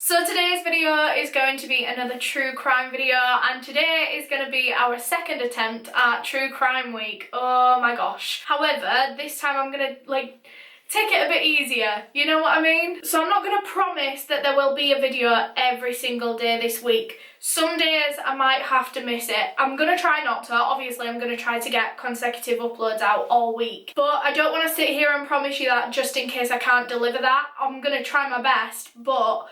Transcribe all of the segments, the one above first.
So today's video is going to be another true crime video, and today is going to be our second attempt at True Crime Week. Oh my gosh. However, this time I'm going to take it a bit easier, you know what I mean? So I'm not going to promise that there will be a video every single day this week. Some days I might have to miss it. I'm going to try not to. Obviously, I'm going to try to get consecutive uploads out all week. But I don't want to sit here and promise you that just in case I can't deliver that. I'm going to try my best, but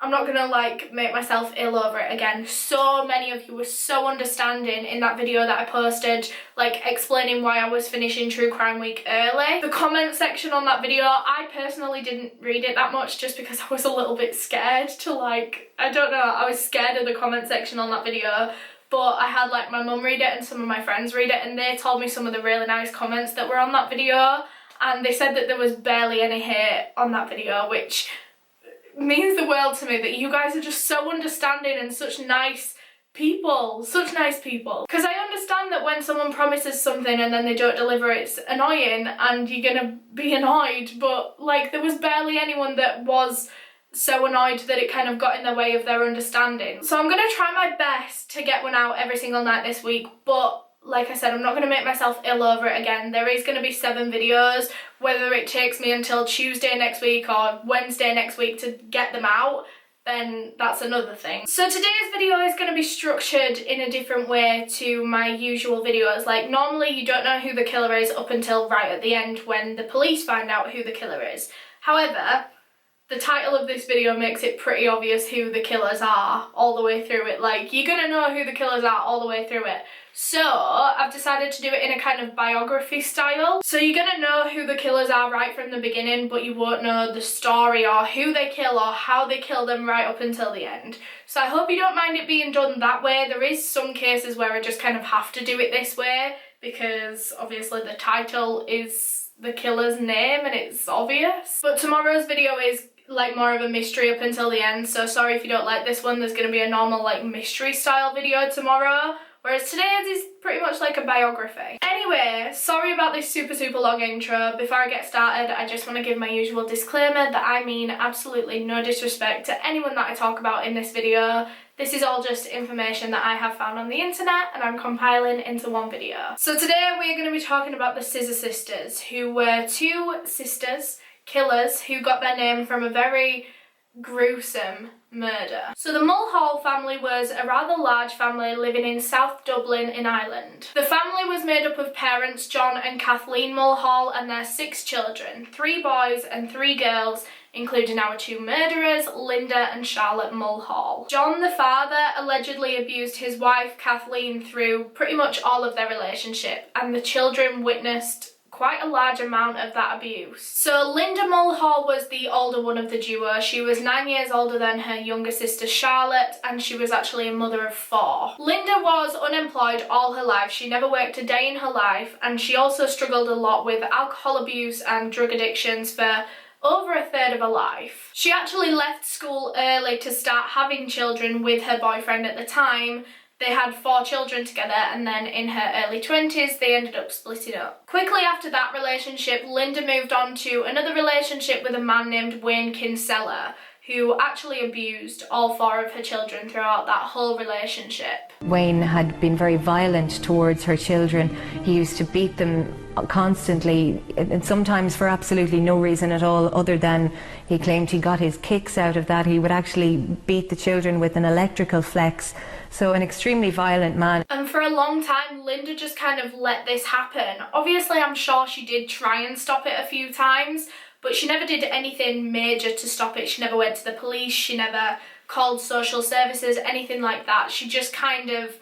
I'm not gonna make myself ill over it again. So many of you were so understanding in that video that I posted, explaining why I was finishing True Crime Week early. The comment section on that video, I personally didn't read it that much just because I was a little bit scared to I don't know, I was scared of the comment section on that video. But I had my mum read it and some of my friends read it, and they told me some of the really nice comments that were on that video, and they said that there was barely any hate on that video, which means the world to me that you guys are just so understanding and such nice people, because I understand that when someone promises something and then they don't deliver, it's annoying and you're gonna be annoyed, but there was barely anyone that was so annoyed that it kind of got in the way of their understanding. So I'm gonna try my best to get one out every single night this week, but like I said, I'm not going to make myself ill over it again. There is going to be 7 videos, whether it takes me until Tuesday next week or Wednesday next week to get them out, then that's another thing. So today's video is going to be structured in a different way to my usual videos. Normally you don't know who the killer is up until right at the end when the police find out who the killer is. However, the title of this video makes it pretty obvious who the killers are all the way through it. You're gonna know who the killers are all the way through it. So I've decided to do it in a kind of biography style. So you're gonna know who the killers are right from the beginning, but you won't know the story or who they kill or how they kill them right up until the end. So I hope you don't mind it being done that way. There is some cases where I just kind of have to do it this way because obviously the title is the killer's name and it's obvious. But tomorrow's video is more of a mystery up until the end, so sorry if you don't like this one. There's going to be a normal mystery style video tomorrow, whereas today's is pretty much like a biography. Anyway, sorry about this super long intro. Before I get started, I just want to give my usual disclaimer that I mean absolutely no disrespect to anyone that I talk about in this video. This is all just information that I have found on the internet and I'm compiling into one video. So today we're going to be talking about the Scissor sisters, who were 2 sisters killers who got their name from a very gruesome murder. So the Mulhall family was a rather large family living in South Dublin in Ireland. The family was made up of parents John and Kathleen Mulhall and their 6 children, 3 boys and 3 girls, including our 2 murderers, Linda and Charlotte Mulhall. John, the father, allegedly abused his wife Kathleen through pretty much all of their relationship, and the children witnessed quite a large amount of that abuse. So Linda Mulhall was the older one of the duo. She was 9 years older than her younger sister Charlotte, and she was actually a mother of 4. Linda was unemployed all her life. She never worked a day in her life, and she also struggled a lot with alcohol abuse and drug addictions for over a third of her life. She actually left school early to start having children with her boyfriend at the time. They had 4 children together, and then in her early 20s they ended up splitting up. Quickly after that relationship, Linda moved on to another relationship with a man named Wayne Kinsella, who actually abused all 4 of her children throughout that whole relationship. Wayne had been very violent towards her children. He used to beat them constantly, and sometimes for absolutely no reason at all other than he claimed he got his kicks out of that. He would actually beat the children with an electrical flex. So an extremely violent man. And for a long time, Linda just kind of let this happen. Obviously, I'm sure she did try and stop it a few times, but she never did anything major to stop it. She never went to the police, she never called social services, anything like that. She just kind of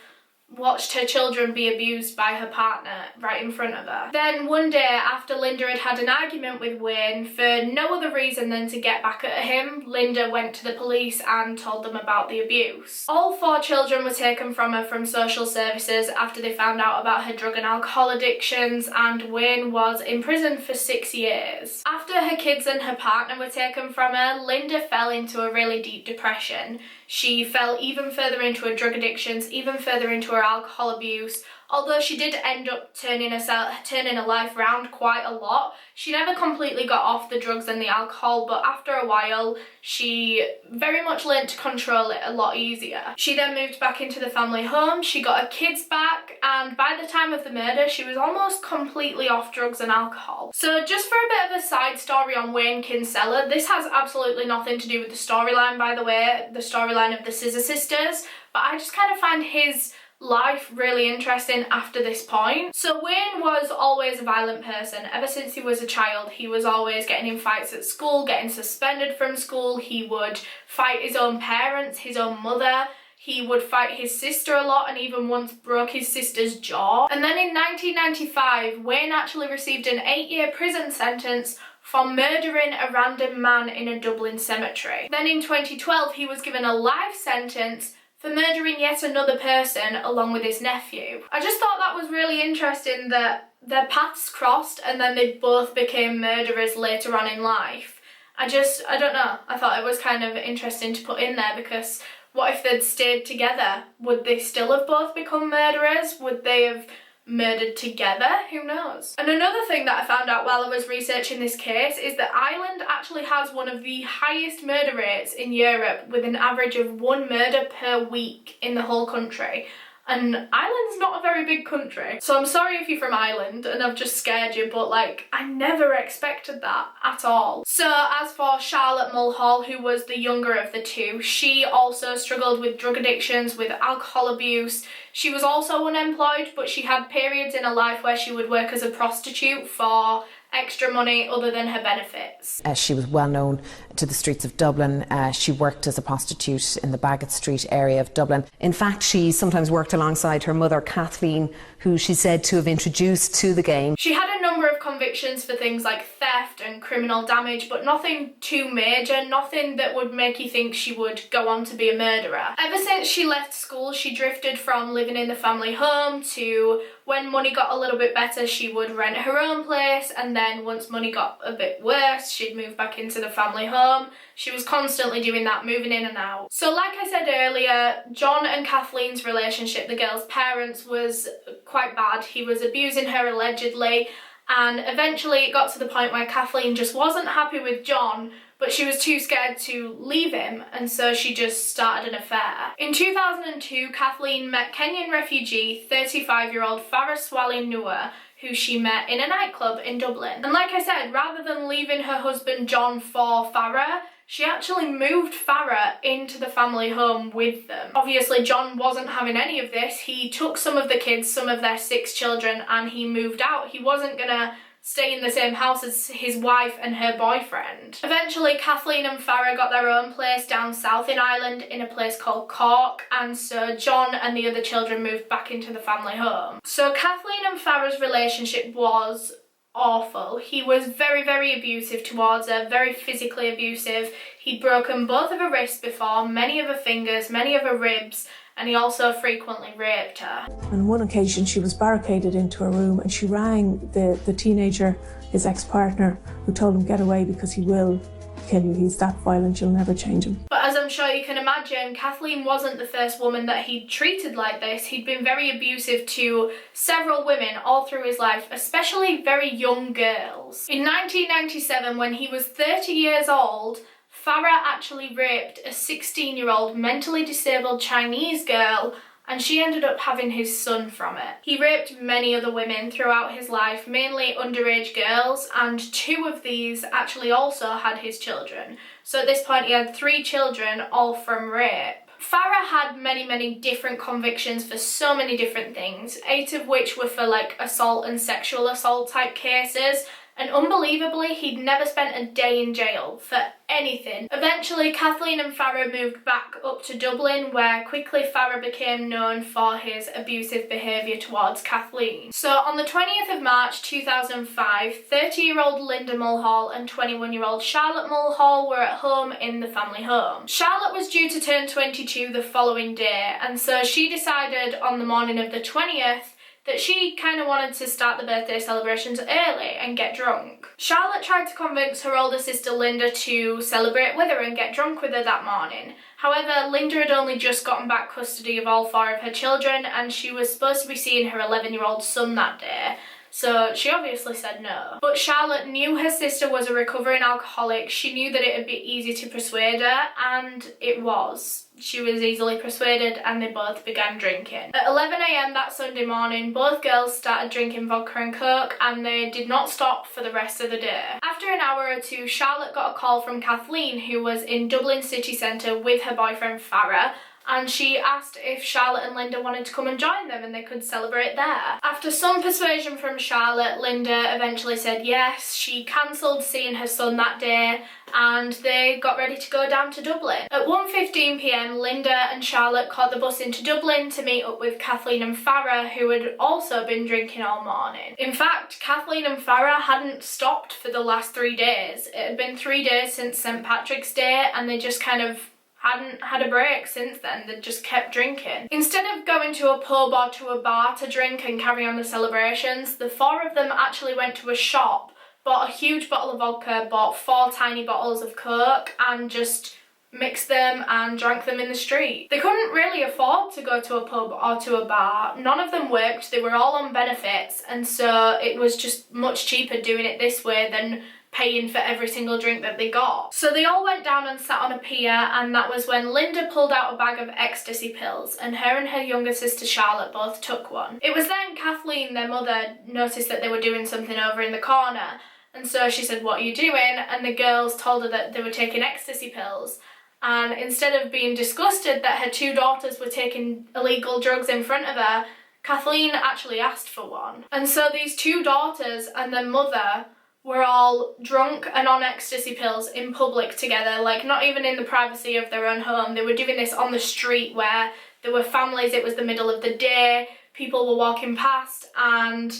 watched her children be abused by her partner right in front of her. Then one day, after Linda had had an argument with Wayne for no other reason than to get back at him, Linda went to the police and told them about the abuse. All 4 children were taken from her from social services after they found out about her drug and alcohol addictions, and Wayne was in prison for 6 years. After her kids and her partner were taken from her, Linda fell into a really deep depression. She fell even further into her drug addictions, even further into her alcohol abuse. Although she did end up turning her life around quite a lot, she never completely got off the drugs and the alcohol, but after a while she very much learned to control it a lot easier. She then moved back into the family home, she got her kids back, and by the time of the murder she was almost completely off drugs and alcohol. So just for a bit of a side story on Wayne Kinsella, this has absolutely nothing to do with the storyline, by the way, the storyline of the Scissor sisters, but I just kind of find his life really interesting after this point. So Wayne was always a violent person. Ever since he was a child, he was always getting in fights at school, getting suspended from school. He would fight his own parents, his own mother. He would fight his sister a lot and even once broke his sister's jaw. And then in 1995, Wayne actually received an 8-year prison sentence for murdering a random man in a Dublin cemetery. Then in 2012, he was given a life sentence for murdering yet another person along with his nephew. I just thought that was really interesting that their paths crossed and then they both became murderers later on in life. I don't know, I thought it was kind of interesting to put in there because what if they'd stayed together? Would they still have both become murderers? Would they have murdered together? Who knows? And another thing that I found out while I was researching this case is that Ireland actually has one of the highest murder rates in Europe, with an average of 1 murder per week in the whole country. And Ireland's not a very big country. So I'm sorry if you're from Ireland and I've just scared you, but like, I never expected that at all. So as for Charlotte Mulhall, who was the younger of the two, she also struggled with drug addictions, with alcohol abuse. She was also unemployed, but she had periods in her life where she would work as a prostitute for extra money other than her benefits. She was well known to the streets of Dublin. She worked as a prostitute in the Baggot Street area of Dublin. In fact, she sometimes worked alongside her mother, Kathleen, who she's said to have introduced to the game. She had a number of convictions for things like theft and criminal damage, but nothing too major, nothing that would make you think she would go on to be a murderer. Ever since she left school, she drifted from living in the family home to, when money got a little bit better, she would rent her own place, and then once money got a bit worse, she'd move back into the family home. She was constantly doing that, moving in and out. So like I said earlier, John and Kathleen's relationship, the girl's parents, was quite bad. He was abusing her allegedly, and eventually it got to the point where Kathleen just wasn't happy with John, but she was too scared to leave him, and so she just started an affair. In 2002, Kathleen met Kenyan refugee 35-year-old Farah Swally Noor, who she met in a nightclub in Dublin. And like I said, rather than leaving her husband John for Farah, she actually moved Farah into the family home with them. Obviously, John wasn't having any of this. He took some of the kids, some of their 6 children, and he moved out. He wasn't gonna stay in the same house as his wife and her boyfriend. Eventually, Kathleen and Farah got their own place down south in Ireland in a place called Cork, and so John and the other children moved back into the family home. So Kathleen and Farah's relationship was awful. He was very, very abusive towards her, very physically abusive. He'd broken both of her wrists before, many of her fingers, many of her ribs, and he also frequently raped her. On one occasion she was barricaded into a room and she rang the teenager, his ex-partner, who told him, "Get away because he will kill you. He's that violent, you'll never change him." But as I'm sure you can imagine, Kathleen wasn't the first woman that he'd treated like this. He'd been very abusive to several women all through his life, especially very young girls. In 1997, when he was 30 years old, Farah actually raped a 16-year-old mentally disabled Chinese girl, and she ended up having his son from it. He raped many other women throughout his life, mainly underage girls, and 2 of these actually also had his children. So at this point he had 3 children, all from rape. Farah had many, many different convictions for so many different things, 8 of which were for like assault and sexual assault type cases, and unbelievably, he'd never spent a day in jail for anything. Eventually, Kathleen and Farah moved back up to Dublin, where quickly Farah became known for his abusive behaviour towards Kathleen. So on the 20th of March 2005, 30-year-old Linda Mulhall and 21-year-old Charlotte Mulhall were at home in the family home. Charlotte was due to turn 22 the following day, and so she decided on the morning of the 20th that she kind of wanted to start the birthday celebrations early and get drunk. Charlotte tried to convince her older sister Linda to celebrate with her and get drunk with her that morning. However, Linda had only just gotten back custody of all 4 of her children and she was supposed to be seeing her 11-year-old son that day. So she obviously said no. But Charlotte knew her sister was a recovering alcoholic. She knew that it would be easy to persuade her, and it was. She was easily persuaded and they both began drinking. At 11 AM that Sunday morning, both girls started drinking vodka and coke and they did not stop for the rest of the day. After an hour or two, Charlotte got a call from Kathleen, who was in Dublin city centre with her boyfriend Farah, and she asked if Charlotte and Linda wanted to come and join them and they could celebrate there. After some persuasion from Charlotte, Linda eventually said yes. She cancelled seeing her son that day and they got ready to go down to Dublin. At 1:15 PM, Linda and Charlotte caught the bus into Dublin to meet up with Kathleen and Farah, who had also been drinking all morning. In fact, Kathleen and Farah hadn't stopped for the last 3 days. It had been 3 days since St. Patrick's Day and they just kind of hadn't had a break since then. They just kept drinking. Instead of going to a pub or to a bar to drink and carry on the celebrations, the 4 of them actually went to a shop, bought a huge bottle of vodka, bought 4 tiny bottles of coke and just mixed them and drank them in the street. They couldn't really afford to go to a pub or to a bar. None of them worked. They were all on benefits and so it was just much cheaper doing it this way than paying for every single drink that they got. So they all went down and sat on a pier and that was when Linda pulled out a bag of ecstasy pills and her younger sister Charlotte both took one. It was then Kathleen, their mother, noticed that they were doing something over in the corner and so she said, "What are you doing?" And the girls told her that they were taking ecstasy pills. And instead of being disgusted that her 2 daughters were taking illegal drugs in front of her, Kathleen actually asked for one. And so these 2 daughters and their mother were all drunk and on ecstasy pills in public together, like not even in the privacy of their own home. They were doing this on the street where there were families, it was the middle of the day, people were walking past and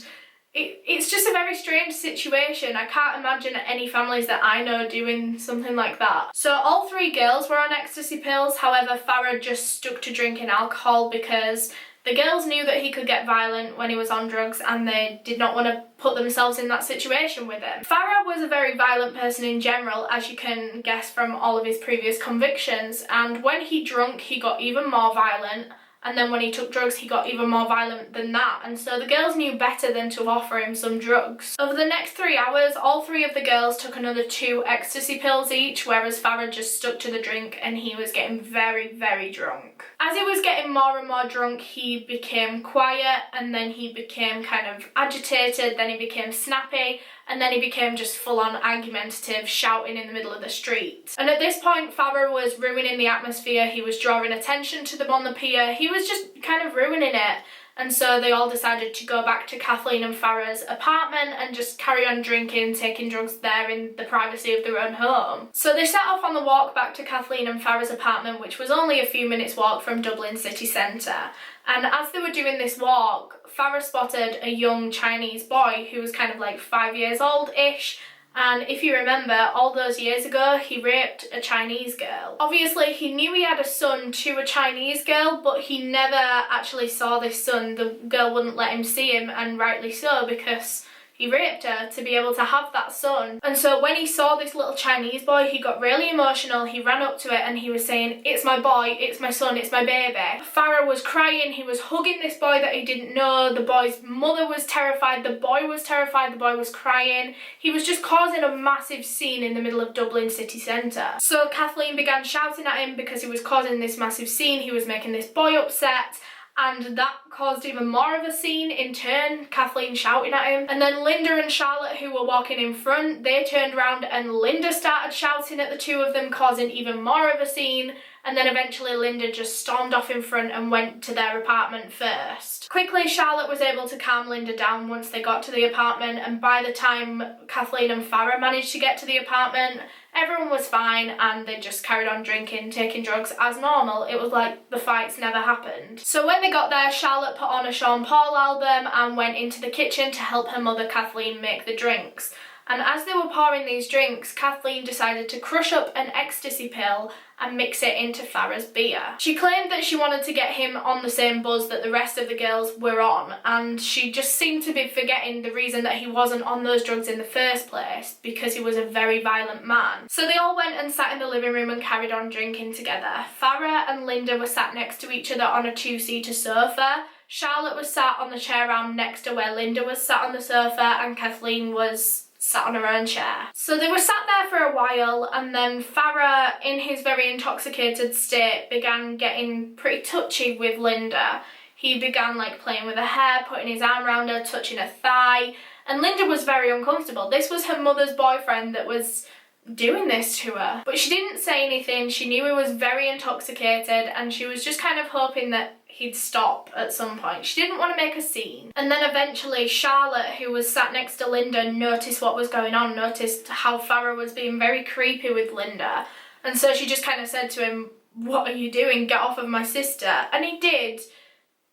it's just a very strange situation. I can't imagine any families that I know doing something like that. So all 3 girls were on ecstasy pills, however Farah just stuck to drinking alcohol because the girls knew that he could get violent when he was on drugs and they did not want to put themselves in that situation with him. Farah was a very violent person in general, as you can guess from all of his previous convictions, and when he drunk he got even more violent, and then when he took drugs he got even more violent than that, and so the girls knew better than to offer him some drugs. Over the next 3 hours, all 3 of the girls took another 2 ecstasy pills each, whereas Farah just stuck to the drink and he was getting very, very drunk. As he was getting more and more drunk, he became quiet and then he became kind of agitated, then he became snappy, and then he became just full-on argumentative, shouting in the middle of the street. And at this point, Farah was ruining the atmosphere. He was drawing attention to them on the pier. He was just kind of ruining it. And so they all decided to go back to Kathleen and Farah's apartment and just carry on drinking, taking drugs there in the privacy of their own home. So they set off on the walk back to Kathleen and Farah's apartment, which was only a few minutes walk from Dublin city centre. And as they were doing this walk, Farah spotted a young Chinese boy who was kind of like 5 years old-ish. And if you remember, all those years ago, he raped a Chinese girl. Obviously, he knew he had a son to a Chinese girl, but he never actually saw this son. The girl wouldn't let him see him, and rightly so, because he raped her to be able to have that son. And so when he saw this little Chinese boy, he got really emotional. He ran up to it and he was saying, "It's my boy, it's my son, it's my baby." Farah was crying, he was hugging this boy that he didn't know. The boy's mother was terrified, the boy was terrified, the boy was crying. He was just causing a massive scene in the middle of Dublin city centre. So Kathleen began shouting at him because he was causing this massive scene, he was making this boy upset. And that caused even more of a scene in turn, Kathleen shouting at him. And then Linda and Charlotte, who were walking in front, they turned around and Linda started shouting at the 2 of them, causing even more of a scene. And then eventually Linda just stormed off in front and went to their apartment first. Quickly, Charlotte was able to calm Linda down once they got to the apartment, and by the time Kathleen and Farah managed to get to the apartment, everyone was fine and they just carried on drinking, taking drugs as normal. It was like the fights never happened. So when they got there, Charlotte put on a Sean Paul album and went into the kitchen to help her mother Kathleen make the drinks. And as they were pouring these drinks, Kathleen decided to crush up an ecstasy pill and mix it into Farah's beer. She claimed that she wanted to get him on the same buzz that the rest of the girls were on, and she just seemed to be forgetting the reason that he wasn't on those drugs in the first place, because he was a very violent man. So they all went and sat in the living room and carried on drinking together. Farah and Linda were sat next to each other on a two-seater sofa. Charlotte was sat on the chair arm next to where Linda was sat on the sofa, and Kathleen was sat on her own chair. So they were sat there for a while, and then Farah, in his very intoxicated state, began getting pretty touchy with Linda. He began like playing with her hair, putting his arm around her, touching her thigh, and Linda was very uncomfortable. This was her mother's boyfriend that was doing this to her. But she didn't say anything. She knew he was very intoxicated, and she was just kind of hoping that he'd stop at some point. She didn't want to make a scene. And then eventually Charlotte, who was sat next to Linda, noticed what was going on, noticed how Farah was being very creepy with Linda. And so she just kind of said to him, "What are you doing? Get off of my sister." And he did,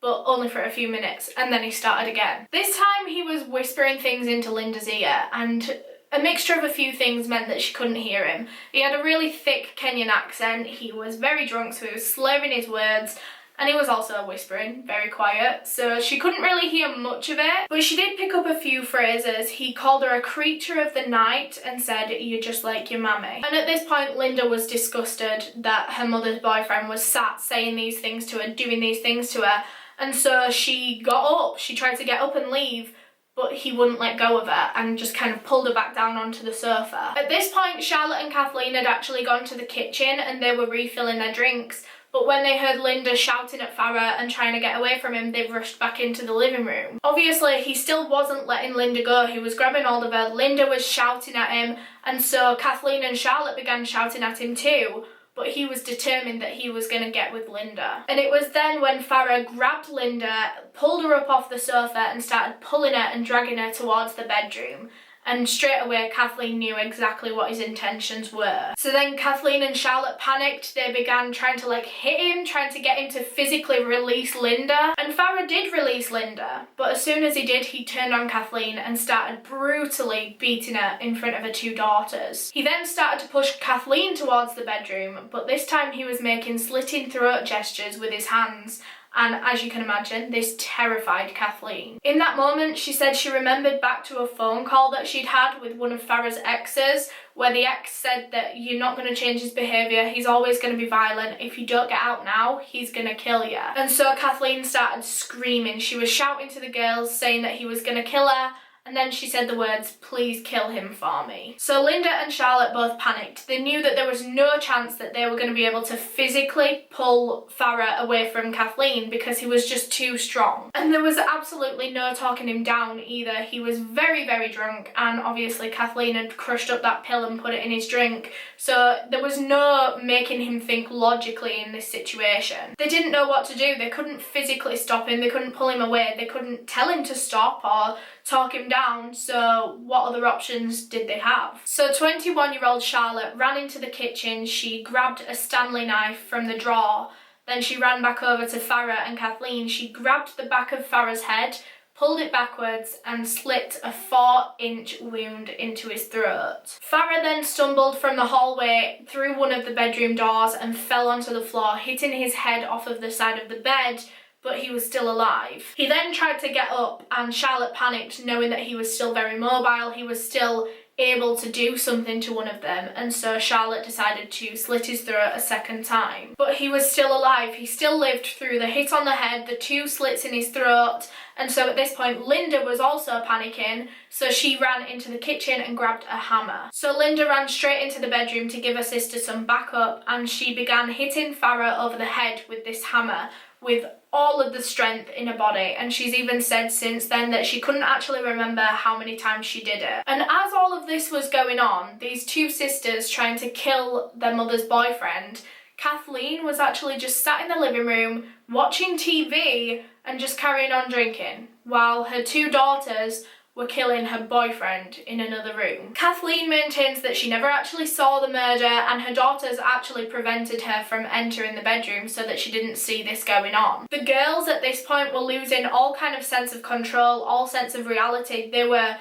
but only for a few minutes, and then he started again. This time he was whispering things into Linda's ear, and a mixture of a few things meant that she couldn't hear him. He had a really thick Kenyan accent, he was very drunk, so he was slurring his words, and he was also whispering, very quiet, so she couldn't really hear much of it, but she did pick up a few phrases. He called her a creature of the night and said, "You're just like your mummy." And at this point, Linda was disgusted that her mother's boyfriend was sat saying these things to her, doing these things to her, and so she got up. She tried to get up and leave, but he wouldn't let go of her and just kind of pulled her back down onto the sofa. At this point, Charlotte and Kathleen had actually gone to the kitchen and they were refilling their drinks, but when they heard Linda shouting at Farah and trying to get away from him, they rushed back into the living room. Obviously, he still wasn't letting Linda go. He was grabbing hold of her. Linda was shouting at him, and so Kathleen and Charlotte began shouting at him too, but he was determined that he was going to get with Linda. And it was then when Farah grabbed Linda, pulled her up off the sofa and started pulling her and dragging her towards the bedroom. And straight away Kathleen knew exactly what his intentions were. So then Kathleen and Charlotte panicked. They began trying to hit him, trying to get him to physically release Linda. And Farah did release Linda, but as soon as he did, he turned on Kathleen and started brutally beating her in front of her two daughters. He then started to push Kathleen towards the bedroom, but this time he was making slitting throat gestures with his hands. And as you can imagine, this terrified Kathleen. In that moment, she said she remembered back to a phone call that she'd had with one of Farah's exes, where the ex said that you're not going to change his behaviour, he's always going to be violent, if you don't get out now, he's going to kill you. And so Kathleen started screaming. She was shouting to the girls, saying that he was going to kill her, and then she said the words, "Please kill him for me." So Linda and Charlotte both panicked. They knew that there was no chance that they were going to be able to physically pull Farah away from Kathleen because he was just too strong. And there was absolutely no talking him down either. He was very, very drunk, and obviously Kathleen had crushed up that pill and put it in his drink. So there was no making him think logically in this situation. They didn't know what to do. They couldn't physically stop him. They couldn't pull him away. They couldn't tell him to stop or talk him down, so what other options did they have? So 21-year-old Charlotte ran into the kitchen. She grabbed a Stanley knife from the drawer, then she ran back over to Farah and Kathleen. She grabbed the back of Farah's head, pulled it backwards and slit a 4-inch wound into his throat. Farah then stumbled from the hallway through one of the bedroom doors and fell onto the floor, hitting his head off of the side of the bed, but he was still alive. He then tried to get up, and Charlotte panicked, knowing that he was still very mobile. He was still able to do something to one of them, and so Charlotte decided to slit his throat a second time. But he was still alive. He still lived through the hit on the head, the 2 slits in his throat, and so at this point Linda was also panicking, so she ran into the kitchen and grabbed a hammer. So Linda ran straight into the bedroom to give her sister some backup, and she began hitting Farah over the head with this hammer with all of the strength in her body, and she's even said since then that she couldn't actually remember how many times she did it. And as all of this was going on, these two sisters trying to kill their mother's boyfriend, Kathleen was actually just sat in the living room watching TV and just carrying on drinking, while her 2 daughters were killing her boyfriend in another room. Kathleen maintains that she never actually saw the murder, and her daughters actually prevented her from entering the bedroom so that she didn't see this going on. The girls at this point were losing all kind of sense of control, all sense of reality. They were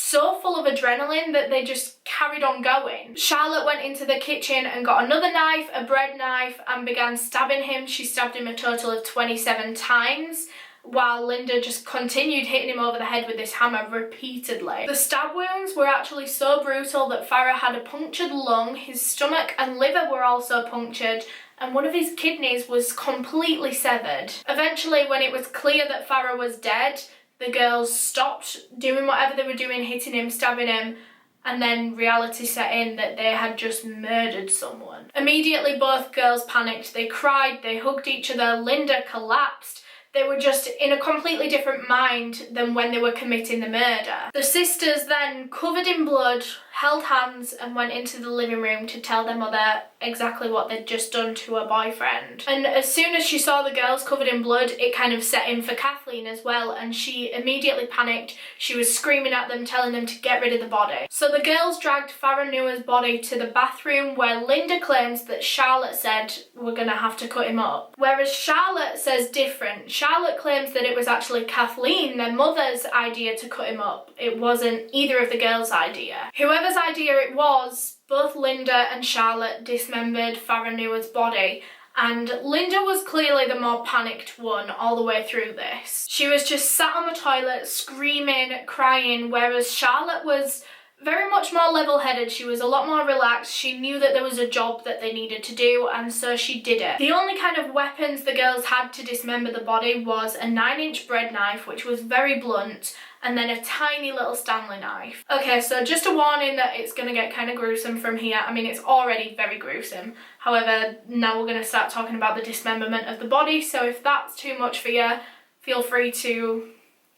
so full of adrenaline that they just carried on going. Charlotte went into the kitchen and got another knife, a bread knife, and began stabbing him. She stabbed him a total of 27 times, while Linda just continued hitting him over the head with this hammer repeatedly. The stab wounds were actually so brutal that Farah had a punctured lung, his stomach and liver were also punctured, and one of his kidneys was completely severed. Eventually, when it was clear that Farah was dead, the girls stopped doing whatever they were doing, hitting him, stabbing him, and then reality set in that they had just murdered someone. Immediately, both girls panicked. They cried, they hugged each other. Linda collapsed. They were just in a completely different mind than when they were committing the murder. The sisters then, covered in blood, held hands and went into the living room to tell their mother exactly what they'd just done to her boyfriend. And as soon as she saw the girls covered in blood, it kind of set in for Kathleen as well, and she immediately panicked. She was screaming at them, telling them to get rid of the body. So the girls dragged Farah Nua's body to the bathroom, where Linda claims that Charlotte said, "We're gonna have to cut him up." Whereas Charlotte says different. Charlotte claims that it was actually Kathleen, their mother's, idea to cut him up. It wasn't either of the girls' idea. Whoever's idea it was, both Linda and Charlotte dismembered Farah Nua's body, and Linda was clearly the more panicked one all the way through this. She was just sat on the toilet screaming, crying, whereas Charlotte was very much more level-headed. She was a lot more relaxed. She knew that there was a job that they needed to do, and so she did it. The only kind of weapons the girls had to dismember the body was a 9-inch bread knife, which was very blunt, and then a tiny little Stanley knife. Okay, so just a warning that it's going to get kind of gruesome from here. I mean, it's already very gruesome. However, now we're going to start talking about the dismemberment of the body, so if that's too much for you, feel free to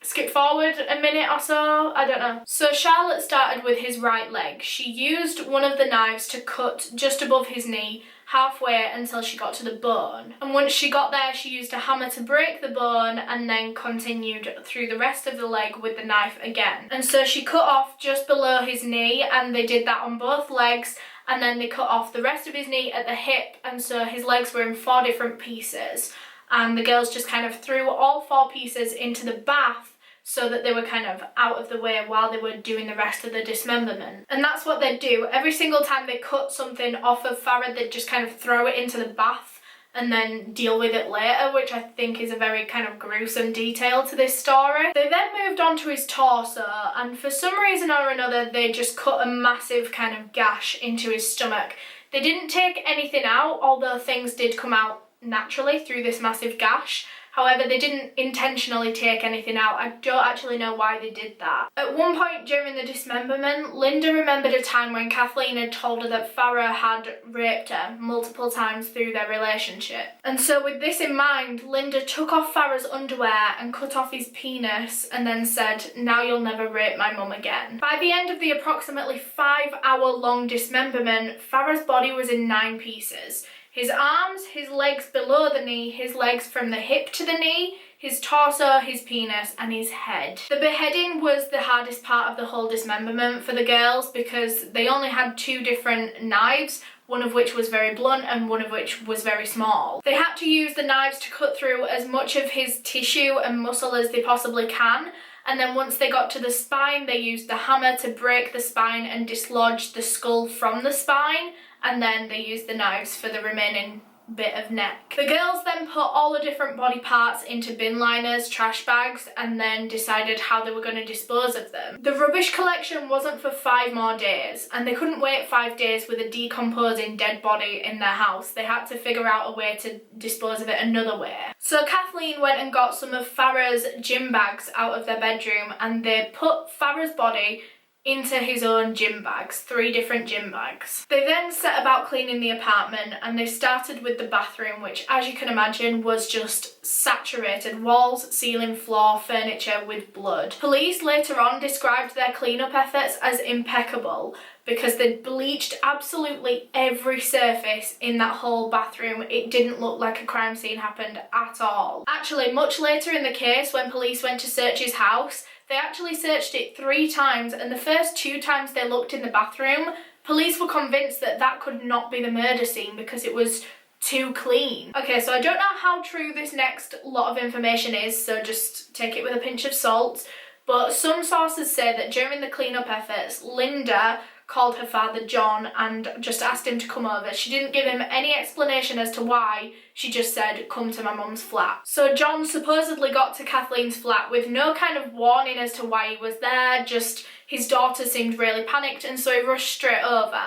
skip forward a minute or so, I don't know. So Charlotte started with his right leg. She used one of the knives to cut just above his knee, halfway until she got to the bone. And once she got there, she used a hammer to break the bone and then continued through the rest of the leg with the knife again. And so she cut off just below his knee, and they did that on both legs, and then they cut off the rest of his knee at the hip, and so his legs were in 4 different pieces. And the girls just kind of threw all 4 pieces into the bath so that they were kind of out of the way while they were doing the rest of the dismemberment. And that's what they'd do. Every single time they cut something off of Farah, they'd just kind of throw it into the bath and then deal with it later, which I think is a very kind of gruesome detail to this story. They then moved on to his torso, and for some reason or another, they just cut a massive kind of gash into his stomach. They didn't take anything out, although things did come out naturally through this massive gash. However, they didn't intentionally take anything out. I don't actually know why they did that. At one point during the dismemberment, Linda remembered a time when Kathleen had told her that Farah had raped her multiple times through their relationship. And so with this in mind, Linda took off Farah's underwear and cut off his penis and then said, "Now you'll never rape my mum again." By the end of the approximately 5-hour-long dismemberment, Farah's body was in 9 pieces. His arms, his legs below the knee, his legs from the hip to the knee, his torso, his penis, and his head. The beheading was the hardest part of the whole dismemberment for the girls because they only had 2 different knives, one of which was very blunt and one of which was very small. They had to use the knives to cut through as much of his tissue and muscle as they possibly can, and then once they got to the spine, they used the hammer to break the spine and dislodge the skull from the spine, and then they used the knives for the remaining bit of neck. The girls then put all the different body parts into bin liners, trash bags, and then decided how they were going to dispose of them. The rubbish collection wasn't for 5 more days, and they couldn't wait 5 days with a decomposing dead body in their house. They had to figure out a way to dispose of it another way. So Kathleen went and got some of Farah's gym bags out of their bedroom, and they put Farah's body into his own gym bags, 3 different gym bags. They then set about cleaning the apartment, and they started with the bathroom, which, as you can imagine, was just saturated, walls, ceiling, floor, furniture with blood. Police later on described their cleanup efforts as impeccable because they'd bleached absolutely every surface in that whole bathroom. It didn't look like a crime scene happened at all. Actually, much later in the case, when police went to search his house, they actually searched it 3 times, and the first 2 times they looked in the bathroom, police were convinced that that could not be the murder scene because it was too clean. Okay, so I don't know how true this next lot of information is, so just take it with a pinch of salt, But some sources say that during the cleanup efforts, Linda called her father John and just asked him to come over. She didn't give him any explanation as to why, she just said, come to my mum's flat. So John supposedly got to Kathleen's flat with no kind of warning as to why he was there, just his daughter seemed really panicked and so he rushed straight over.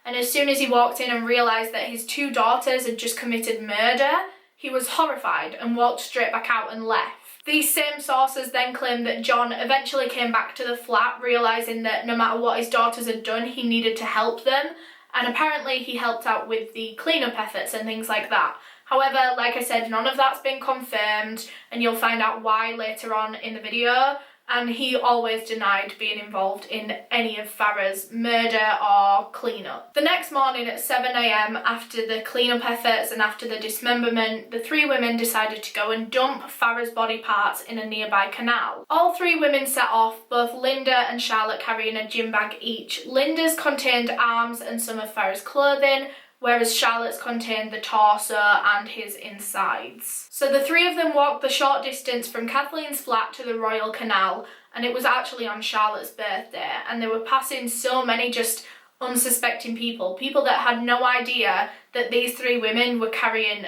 And as soon as he walked in and realised that his 2 daughters had just committed murder, he was horrified and walked straight back out and left. These same sources then claim that John eventually came back to the flat, realising that no matter what his daughters had done, he needed to help them, and apparently he helped out with the cleanup efforts and things like that. However, like I said, none of that's been confirmed, and you'll find out why later on in the video, and he always denied being involved in any of Farah's murder or cleanup. The next morning at 7 AM, after the cleanup efforts and after the dismemberment, the 3 women decided to go and dump Farah's body parts in a nearby canal. All 3 women set off, both Linda and Charlotte carrying a gym bag each. Linda's contained arms and some of Farah's clothing, whereas Charlotte's contained the torso and his insides. So the 3 of them walked the short distance from Kathleen's flat to the Royal Canal, and it was actually on Charlotte's birthday, and they were passing so many just unsuspecting people that had no idea that these 3 women were carrying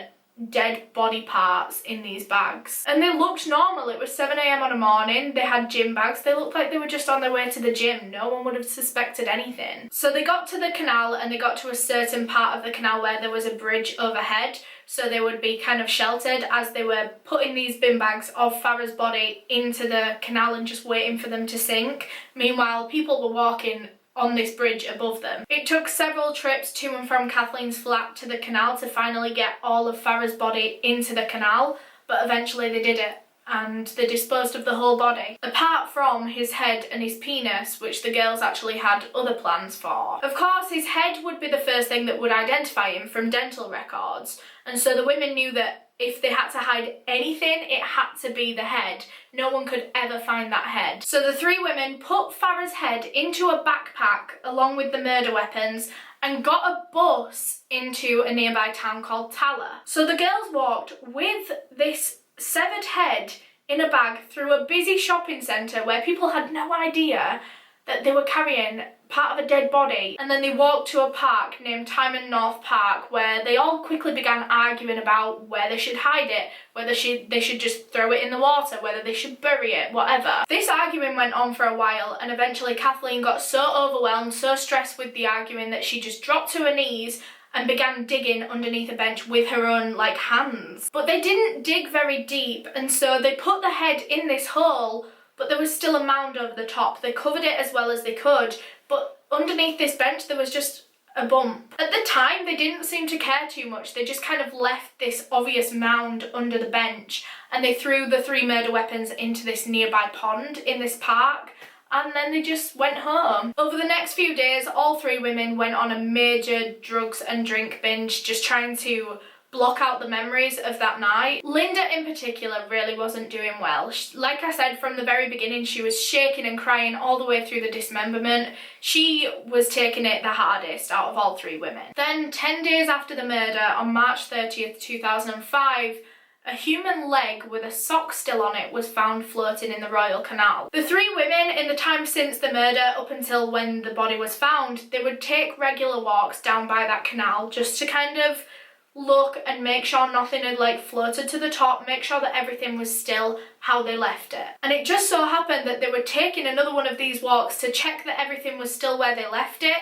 dead body parts in these bags. And they looked normal. It was 7 AM on a morning, they had gym bags, they looked like they were just on their way to the gym. No one would have suspected anything. So they got to the canal and they got to a certain part of the canal where there was a bridge overhead, so they would be kind of sheltered as they were putting these bin bags of Farah's body into the canal and just waiting for them to sink. Meanwhile, people were walking on this bridge above them. It took several trips to and from Kathleen's flat to the canal to finally get all of Farah's body into the canal, but eventually they did it and they disposed of the whole body, apart from his head and his penis, which the girls actually had other plans for. Of course, his head would be the first thing that would identify him from dental records, and so the women knew that if they had to hide anything, it had to be the head. No one could ever find that head. So the 3 women put Farah's head into a backpack along with the murder weapons and got a bus into a nearby town called Tassle. So the girls walked with this severed head in a bag through a busy shopping centre where people had no idea that they were carrying part of a dead body, and then they walked to a park named Tymon North Park where they all quickly began arguing about where they should hide it, whether they should just throw it in the water, whether they should bury it, whatever. This arguing went on for a while, and eventually Kathleen got so overwhelmed, so stressed with the arguing, that she just dropped to her knees and began digging underneath a bench with her own, hands. But they didn't dig very deep, and so they put the head in this hole, but there was still a mound over the top. They covered it as well as they could, but underneath this bench there was just a bump. At the time, they didn't seem to care too much. They just kind of left this obvious mound under the bench, and they threw the 3 murder weapons into this nearby pond in this park, and then they just went home. Over the next few days, all 3 women went on a major drugs and drink binge, just trying to block out the memories of that night. Linda in particular really wasn't doing well. Like I said from the very beginning, she was shaking and crying all the way through the dismemberment. She was taking it the hardest out of all 3 women. Then 10 days after the murder, on March 30th, 2005, a human leg with a sock still on it was found floating in the Royal Canal. The 3 women, in the time since the murder up until when the body was found, they would take regular walks down by that canal just to kind of look and make sure nothing had floated to the top, make sure that everything was still how they left it. And it just so happened that they were taking another one of these walks to check that everything was still where they left it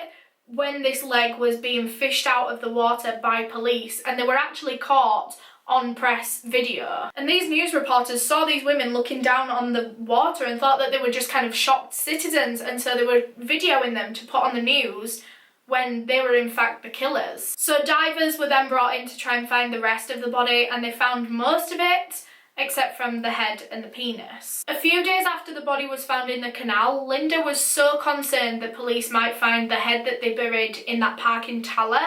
when this leg was being fished out of the water by police, and they were actually caught on press video. And these news reporters saw these women looking down on the water and thought that they were just kind of shocked citizens, and so they were videoing them to put on the news when they were in fact the killers. So divers were then brought in to try and find the rest of the body, and they found most of it except from the head and the penis. A few days after the body was found in the canal, Linda was so concerned that police might find the head that they buried in that park in Tassle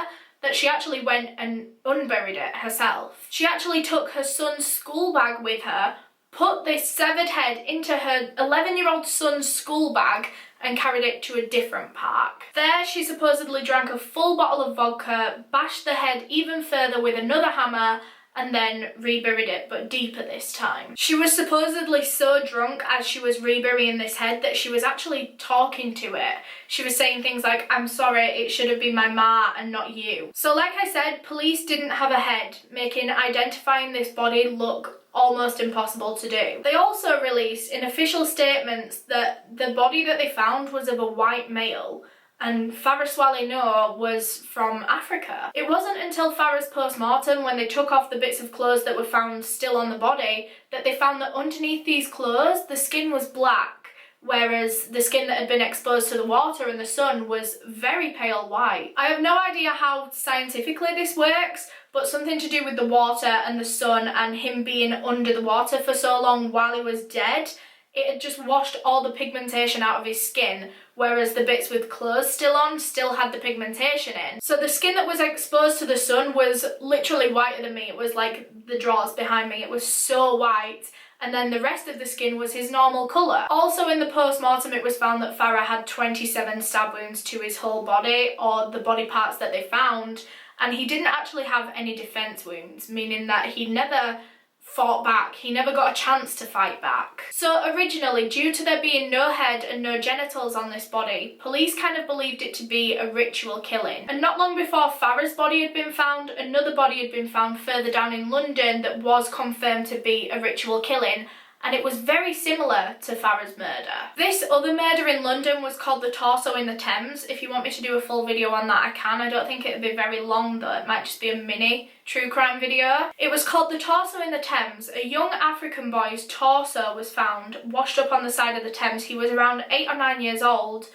that she actually went and unburied it herself. She actually took her son's school bag with her, put this severed head into her 11-year-old son's school bag, and carried it to a different park. There, she supposedly drank a full bottle of vodka, bashed the head even further with another hammer, and then reburied it, but deeper this time. She was supposedly so drunk as she was reburying this head that she was actually talking to it. She was saying things like, "I'm sorry, it should have been my ma and not you." So like I said, police didn't have a head, making identifying this body look almost impossible to do. They also released in official statements that the body that they found was of a white male, and Farah Noah was from Africa. It wasn't until Farah's post-mortem, when they took off the bits of clothes that were found still on the body, that they found that underneath these clothes the skin was black, whereas the skin that had been exposed to the water and the sun was very pale white. I have no idea how scientifically this works, but something to do with the water and the sun and him being under the water for so long while he was dead, it had just washed all the pigmentation out of his skin, whereas the bits with clothes still on still had the pigmentation in. So the skin that was exposed to the sun was literally whiter than me. It was like the drawers behind me. It was so white. And then the rest of the skin was his normal colour. Also in the post-mortem, it was found that Farah had 27 stab wounds to his whole body, or the body parts that they found, and he didn't actually have any defence wounds, meaning that he never fought back. He never got a chance to fight back. So originally, due to there being no head and no genitals on this body, police kind of believed it to be a ritual killing. And not long before Farah's body had been found, another body had been found further down in London that was confirmed to be a ritual killing, and it was very similar to Farah's murder. This other murder in London was called the Torso in the Thames. If you want me to do a full video on that, I can. I don't think it would be very long though. It might just be a mini true crime video. It was called the Torso in the Thames. A young African boy's torso was found washed up on the side of the Thames. He was around 8 or 9 years old,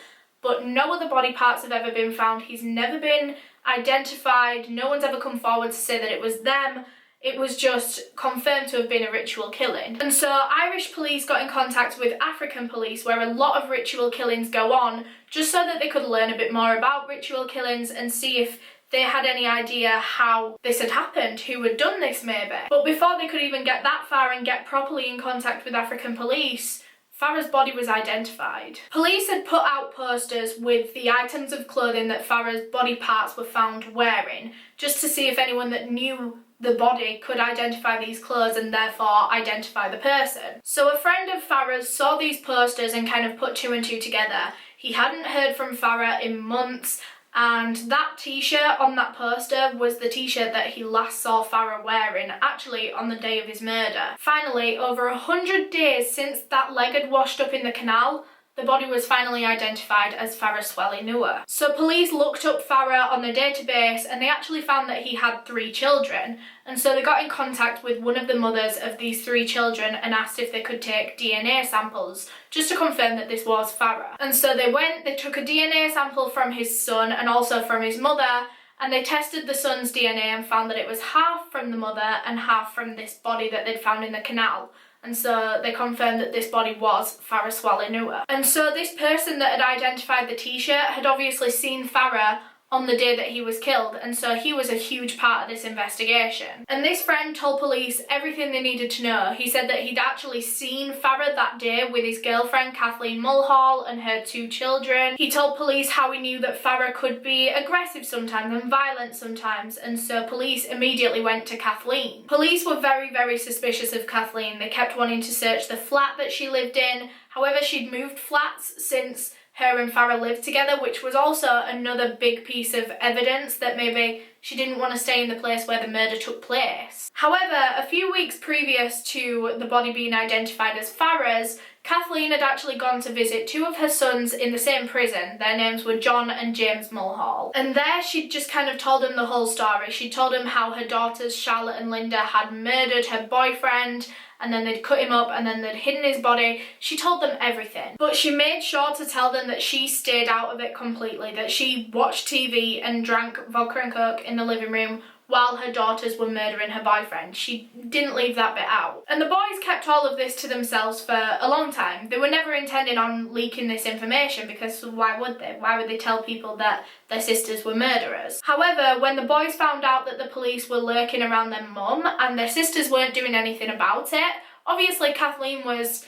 but no other body parts have ever been found. He's never been identified. No one's ever come forward to say that it was them. It was just confirmed to have been a ritual killing. And so Irish police got in contact with African police, where a lot of ritual killings go on, just so that they could learn a bit more about ritual killings and see if they had any idea how this had happened, who had done this maybe. But before they could even get that far and get properly in contact with African police, Farah's body was identified. Police had put out posters with the items of clothing that Farah's body parts were found wearing, just to see if anyone that knew the body could identify these clothes and therefore identify the person. So a friend of Farah's saw these posters and kind of put two and two together. He hadn't heard from Farah in months, and that t-shirt on that poster was the t-shirt that he last saw Farah wearing, actually on the day of his murder. Finally, over 100 days since that leg had washed up in the canal, the body was finally identified as Farah Noah. So police looked up Farah on the database and they actually found that he had 3 children. And so they got in contact with one of the mothers of these 3 children and asked if they could take DNA samples just to confirm that this was Farah. And so they took a DNA sample from his son and also from his mother, and they tested the son's DNA and found that it was half from the mother and half from this body that they'd found in the canal. And so they confirmed that this body was Farah Noah. And so this person that had identified the t-shirt had obviously seen Farah on the day that he was killed, and so he was a huge part of this investigation. And this friend told police everything they needed to know. He said that he'd actually seen Farah that day with his girlfriend Kathleen Mulhall and her 2 children. He told police how he knew that Farah could be aggressive sometimes and violent sometimes, and so police immediately went to Kathleen. Police were very, very suspicious of Kathleen. They kept wanting to search the flat that she lived in. However, she'd moved flats since her and Farah lived together, which was also another big piece of evidence that maybe she didn't want to stay in the place where the murder took place. However, a few weeks previous to the body being identified as Farah's, Kathleen had actually gone to visit 2 of her sons in the same prison. Their names were John and James Mulhall. And there she'd just kind of told him the whole story. She told him how her daughters Charlotte and Linda had murdered her boyfriend, and then they'd cut him up and then they'd hidden his body. She told them everything. But she made sure to tell them that she stayed out of it completely, that she watched TV and drank vodka and coke in the living room while her daughters were murdering her boyfriend. She didn't leave that bit out. And the boys kept all of this to themselves for a long time. They were never intending on leaking this information, because why would they? Why would they tell people that their sisters were murderers? However, when the boys found out that the police were lurking around their mum and their sisters weren't doing anything about it, obviously Kathleen was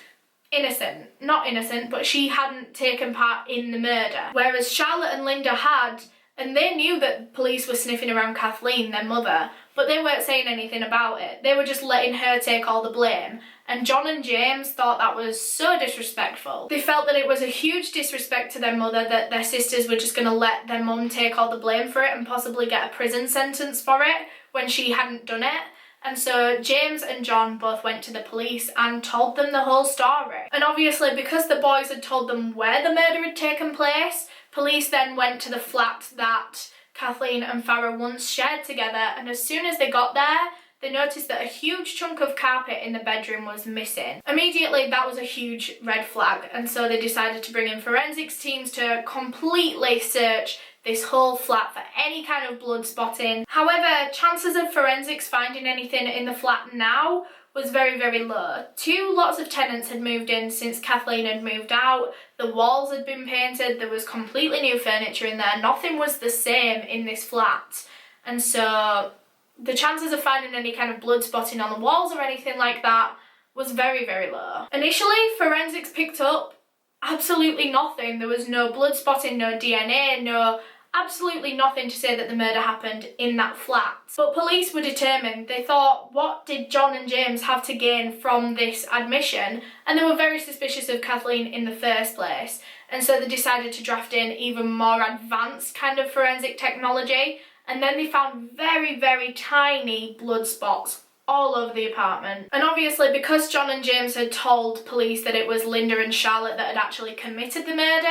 innocent. Not innocent, but she hadn't taken part in the murder. Whereas Charlotte and Linda had, and they knew that police were sniffing around Kathleen, their mother, but they weren't saying anything about it. They were just letting her take all the blame. And John and James thought that was so disrespectful. They felt that it was a huge disrespect to their mother that their sisters were just going to let their mum take all the blame for it and possibly get a prison sentence for it when she hadn't done it. And so James and John both went to the police and told them the whole story. And obviously, because the boys had told them where the murder had taken place, police then went to the flat that Kathleen and Farah once shared together, and as soon as they got there, they noticed that a huge chunk of carpet in the bedroom was missing. Immediately, that was a huge red flag, and so they decided to bring in forensics teams to completely search this whole flat for any kind of blood spotting. However, chances of forensics finding anything in the flat now was very, very low. Two lots of tenants had moved in since Kathleen had moved out. The walls had been painted, there was completely new furniture in there. Nothing was the same in this flat. And so the chances of finding any kind of blood spotting on the walls or anything like that was very, very low. Initially, forensics picked up absolutely nothing. There was no blood spotting, no DNA, absolutely nothing to say that the murder happened in that flat. But police were determined. They thought, what did John and James have to gain from this admission? And they were very suspicious of Kathleen in the first place. And so they decided to draft in even more advanced kind of forensic technology. And then they found very, very tiny blood spots all over the apartment. And obviously, because John and James had told police that it was Linda and Charlotte that had actually committed the murder,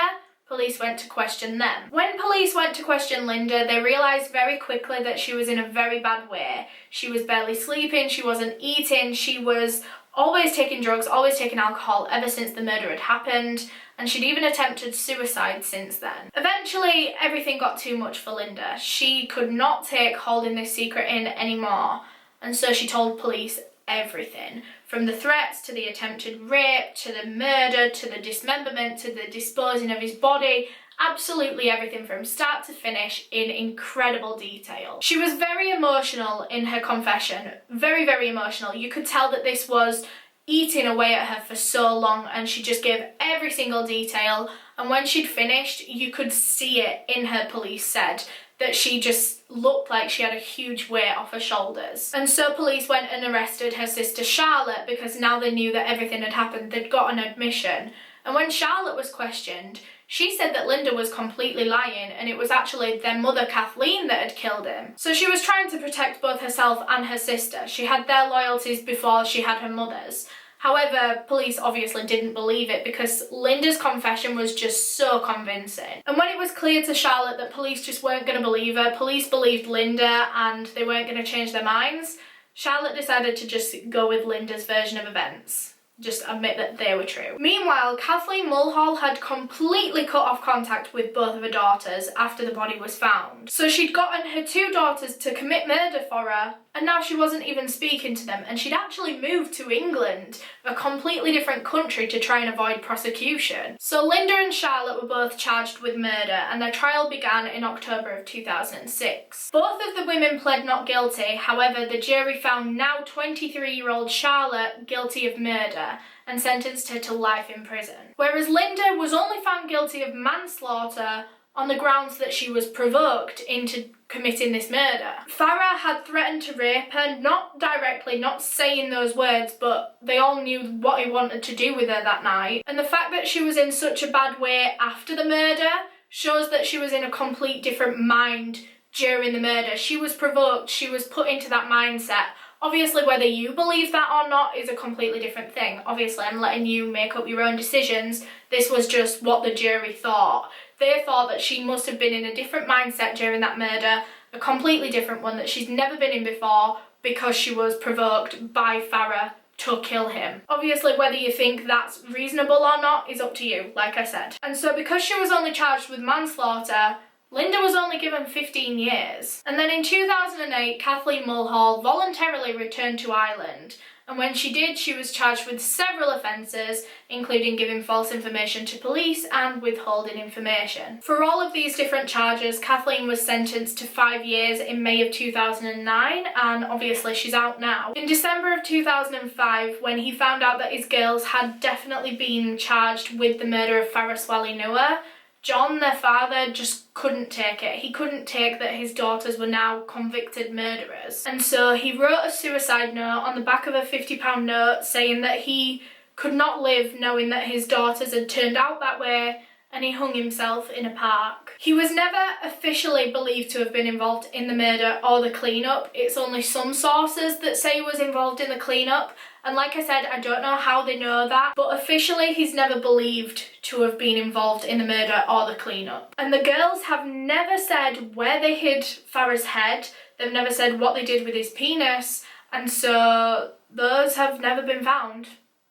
police went to question them. When police went to question Linda, they realised very quickly that she was in a very bad way. She was barely sleeping, she wasn't eating, she was always taking drugs, always taking alcohol ever since the murder had happened, and she'd even attempted suicide since then. Eventually, everything got too much for Linda. She could not take holding this secret in anymore, and so she told police everything. From the threats, to the attempted rape, to the murder, to the dismemberment, to the disposing of his body, absolutely everything from start to finish in incredible detail. She was very emotional in her confession, very, very emotional. You could tell that this was eating away at her for so long, and she just gave every single detail, and when she'd finished, you could see it in her, police said, that she just looked like she had a huge weight off her shoulders. And so police went and arrested her sister Charlotte, because now they knew that everything had happened, they'd got an admission. And when Charlotte was questioned, she said that Linda was completely lying and it was actually their mother Kathleen that had killed him. So she was trying to protect both herself and her sister. She had their loyalties before she had her mother's. However, police obviously didn't believe it because Linda's confession was just so convincing. And when it was clear to Charlotte that police just weren't going to believe her, police believed Linda and they weren't going to change their minds, Charlotte decided to just go with Linda's version of events. Just admit that they were true. Meanwhile, Kathleen Mulhall had completely cut off contact with both of her daughters after the body was found. So she'd gotten her two daughters to commit murder for her, and now she wasn't even speaking to them, and she'd actually moved to England, a completely different country, to try and avoid prosecution. So Linda and Charlotte were both charged with murder, and their trial began in October of 2006. Both of the women pled not guilty, however the jury found now 23-year-old Charlotte guilty of murder and sentenced her to life in prison. Whereas Linda was only found guilty of manslaughter on the grounds that she was provoked into committing this murder. Farah had threatened to rape her, not directly, not saying those words, but they all knew what he wanted to do with her that night. And the fact that she was in such a bad way after the murder shows that she was in a complete different mind during the murder. She was provoked, she was put into that mindset. Obviously, whether you believe that or not is a completely different thing. Obviously, I'm letting you make up your own decisions. This was just what the jury thought. They thought that she must have been in a different mindset during that murder, a completely different one that she's never been in before, because she was provoked by Farah to kill him. Obviously, whether you think that's reasonable or not is up to you, like I said. And so because she was only charged with manslaughter, Linda was only given 15 years. And then in 2008, Kathleen Mulhall voluntarily returned to Ireland. And when she did, she was charged with several offences, including giving false information to police and withholding information. For all of these different charges, Kathleen was sentenced to 5 years in May of 2009, and obviously she's out now. In December of 2005, when he found out that his girls had definitely been charged with the murder of Farah Swally Noah, John, their father, just couldn't take it. He couldn't take that his daughters were now convicted murderers. And so he wrote a suicide note on the back of a £50 note saying that he could not live knowing that his daughters had turned out that way, and he hung himself in a park. He was never officially believed to have been involved in the murder or the cleanup. It's only some sources that say he was involved in the cleanup, and like I said, I don't know how they know that, but officially he's never believed to have been involved in the murder or the cleanup. And the girls have never said where they hid Farah's head, they've never said what they did with his penis, and so those have never been found.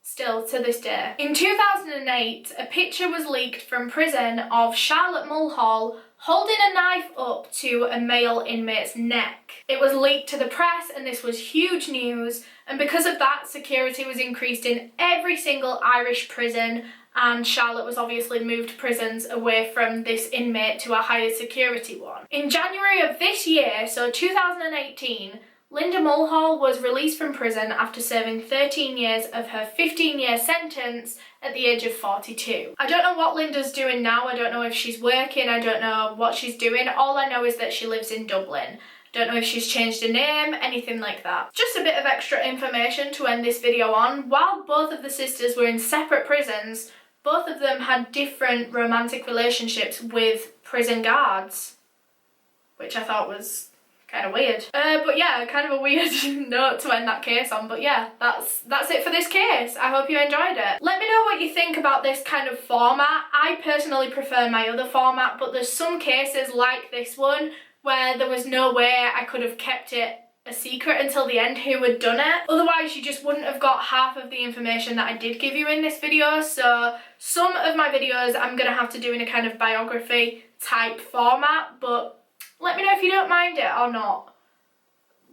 Still to this day. In 2008, a picture was leaked from prison of Charlotte Mulhall holding a knife up to a male inmate's neck. It was leaked to the press and this was huge news, and because of that, security was increased in every single Irish prison, and Charlotte was obviously moved prisons away from this inmate to a higher security one. In January of this year, so 2018, Linda Mulhall was released from prison after serving 13 years of her 15-year sentence at the age of 42. I don't know what Linda's doing now, I don't know if she's working, I don't know what she's doing. All I know is that she lives in Dublin. Don't know if she's changed her name, anything like that. Just a bit of extra information to end this video on. While both of the sisters were in separate prisons, both of them had different romantic relationships with prison guards, which I thought was kind of weird. But yeah, kind of a weird note to end that case on, but yeah, that's it for this case. I hope you enjoyed it. Let me know what you think about this kind of format. I personally prefer my other format, but there's some cases like this one where there was no way I could have kept it a secret until the end who had done it. Otherwise you just wouldn't have got half of the information that I did give you in this video, so some of my videos I'm gonna have to do in a kind of biography type format, but let me know if you don't mind it or not.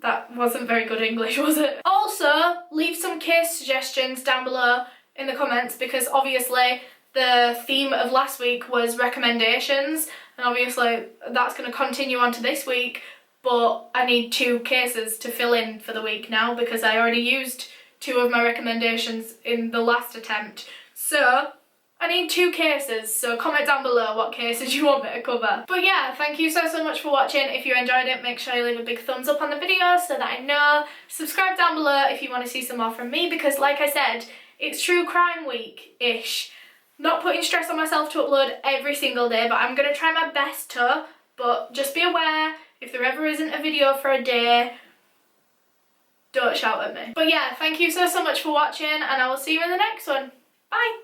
That wasn't very good English, was it? Also, leave some case suggestions down below in the comments, because obviously the theme of last week was recommendations, and obviously that's going to continue on to this week, but I need 2 cases to fill in for the week now because I already used 2 of my recommendations in the last attempt. So I need 2 cases, so comment down below what cases you want me to cover. But yeah, thank you so much for watching. If you enjoyed it, make sure you leave a big thumbs up on the video so that I know. Subscribe down below if you want to see some more from me, because like I said, it's true crime week-ish. Not putting stress on myself to upload every single day, but I'm going to try my best to. But just be aware, if there ever isn't a video for a day, don't shout at me. But yeah, thank you so much for watching, and I will see you in the next one. Bye!